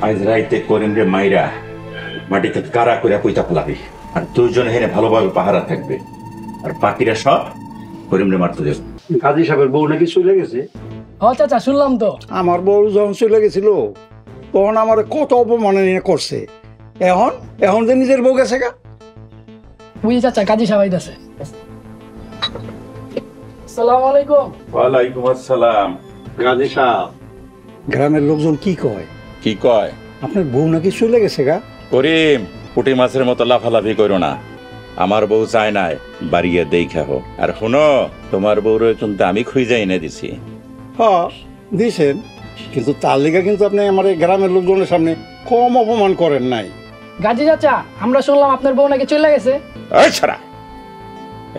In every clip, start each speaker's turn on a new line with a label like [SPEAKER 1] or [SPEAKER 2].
[SPEAKER 1] আজ রাইতে করিম রে মাইরা মাটিতে কারা করে কইতা ফেলাবি, আর দুইজন হেনে ভালোভাবে পাহারা থাকবে, আর বাকিরা সব করিম রে মারতে দেবে।
[SPEAKER 2] কাজী সাহেবের বউ নাকি চলে গেছে?
[SPEAKER 3] ও চাচা শুনলাম তো।
[SPEAKER 2] আমার বউ যখন চলে গেছিল তখন আমার কত অপমাননা করছে, এখন এখন যে নিজের বউ গেছে গা।
[SPEAKER 3] বুঝি চাচা কাজী সাহেব আছে। আসসালামু আলাইকুম।
[SPEAKER 1] ওয়ালাইকুম আসসালাম।
[SPEAKER 2] কাজী সাহেব, গ্রামের লোকজন কি কয়?
[SPEAKER 1] কি কয়?
[SPEAKER 2] আপনার বউ নাকি চলে গেছে গা।
[SPEAKER 1] করিম, পুঁটি মাছের মতো লাফালাফি করো না। আমার বউ চায় নাই বাড়িয়ে দেখা হোক। আর শোনো, তোমার বউর কিন্তু আমি খুঁজে এনে দিছি।
[SPEAKER 2] হ্যাঁ দিছেন, কিন্তু তার লিগা কিন্তু আপনি আমার এই গ্রামের লোকজনের সামনে কম অপমান করেন নাই।
[SPEAKER 3] গাজী চাচা, আমরা শুনলাম আপনার বউ নাকি চলে গেছে।
[SPEAKER 1] এই ছাড়া,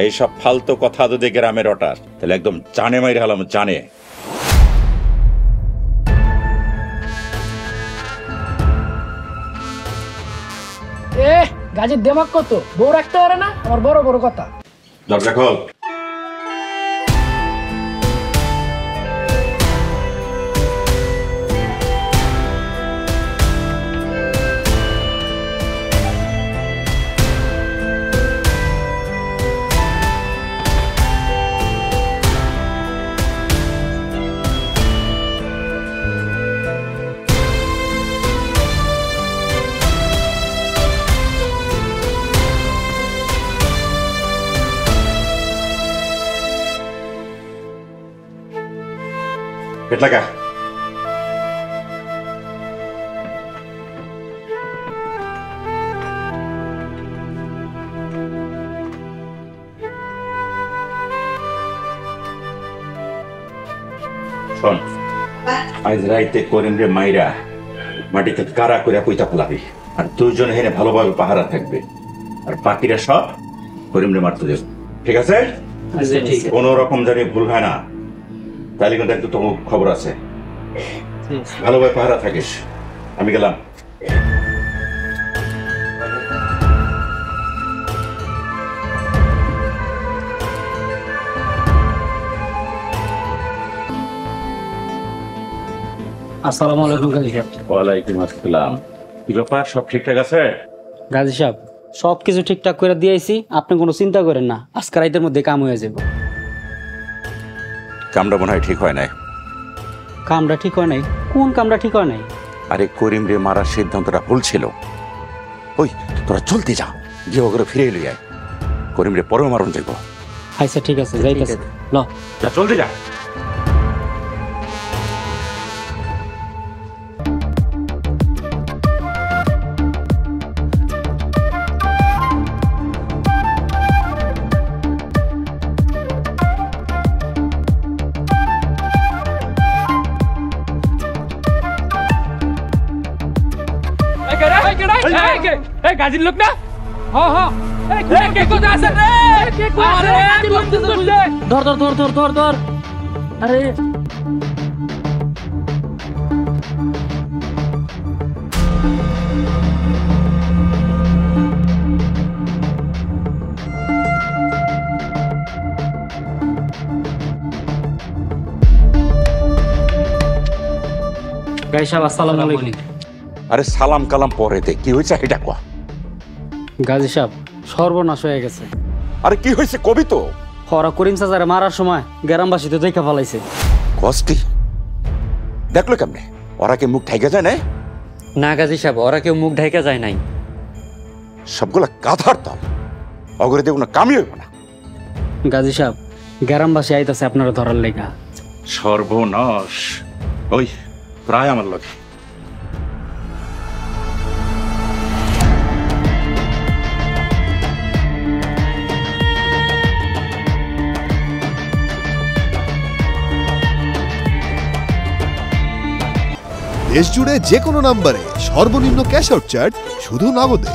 [SPEAKER 1] এইসব ফালতু কথা যদি গ্রামের ওটার, তাহলে একদম জানে মাইরে হলাম, জানে।
[SPEAKER 3] গাজীর দেমাগ কত, বউ রাখতে পারে না, আমার বড় বড় কথা।
[SPEAKER 1] দরজা খোল। Ketlaga. শোন, আজ রাইতে করিম রে মাইরা মাটিতে কারা করে কইতা ফেলাবি, আর দুইজন হেনে ভালোভাবে পাহারা থাকবে, আর বাকিরা সব করিম রে মারতে দেবে। ঠিক আছে? কোন রকম জানি ভুল হয় না, তাহলে কিন্তু একটু তোমার খবর আছে। ভালোভাবে পাহারা থাকিস। আমি গেলাম।
[SPEAKER 4] আসসালামু আলাইকুম গাজী সাহেব।
[SPEAKER 1] ওয়ালাইকুম আসসালাম। কি ব্যাপার, সব ঠিকঠাক আছে?
[SPEAKER 4] গাজী সাহেব, সব কিছু ঠিকঠাক করে দিয়েছি, আপনি কোনো চিন্তা করেন না, আজকে রাতের মধ্যে কাম হয়ে যাবে।
[SPEAKER 1] কামটা মনে হয় ঠিক হয় নাই।
[SPEAKER 4] কামটা ঠিক হয় নাই? কোন কামটা ঠিক হয় নাই?
[SPEAKER 1] আরে করিম রে মারার সিদ্ধান্তটা ভুল ছিল। ওই তোরা চলতে যা, গিয়ে ওগুলো ফিরে এলি আয়। করিম রে পরেও মারণ যাইব।
[SPEAKER 4] আচ্ছা ঠিক আছে, যাইতেছে। ল
[SPEAKER 1] যা, চলতে যা।
[SPEAKER 3] গাজীর লোক না?
[SPEAKER 4] ধর ধর ধর ধর ধর ধর। আরে গাই সাহেব, আসসালামু আলাইকুম।
[SPEAKER 1] আরে সালাম কালাম পরে দে, কি হয়েছে এটা কয়া।
[SPEAKER 4] গাজী সাহেব, সর্বনাশ হয়ে গেছে।
[SPEAKER 1] আরে কি হয়েছে কবি তো।
[SPEAKER 4] ওরা করিম চাচারে মারার সময় গ্রামবাসী তো দেখা ফেলাইছে।
[SPEAKER 1] কষ্টি দেখলো কেমনে? ওরা কি মুখ ঢাইকা যায় না?
[SPEAKER 4] না গাজী সাহেব, ওরা কেউ মুখ ঢাইকা যায় নাই।
[SPEAKER 1] সবগুলা কাঁথার দল, অগরে দিয়ে কোনো কামই হইব না।
[SPEAKER 4] গাজী সাহেব, গ্রামবাসী আইতাছে আপনারা ধরার লেগা।
[SPEAKER 1] সর্বনাশ। ওই প্রায় আমার লগে।
[SPEAKER 5] দেশ জুড়ে যে কোনো নম্বরে সর্বনিম্ন ক্যাশ আউট চার্জ শুধু নগদে।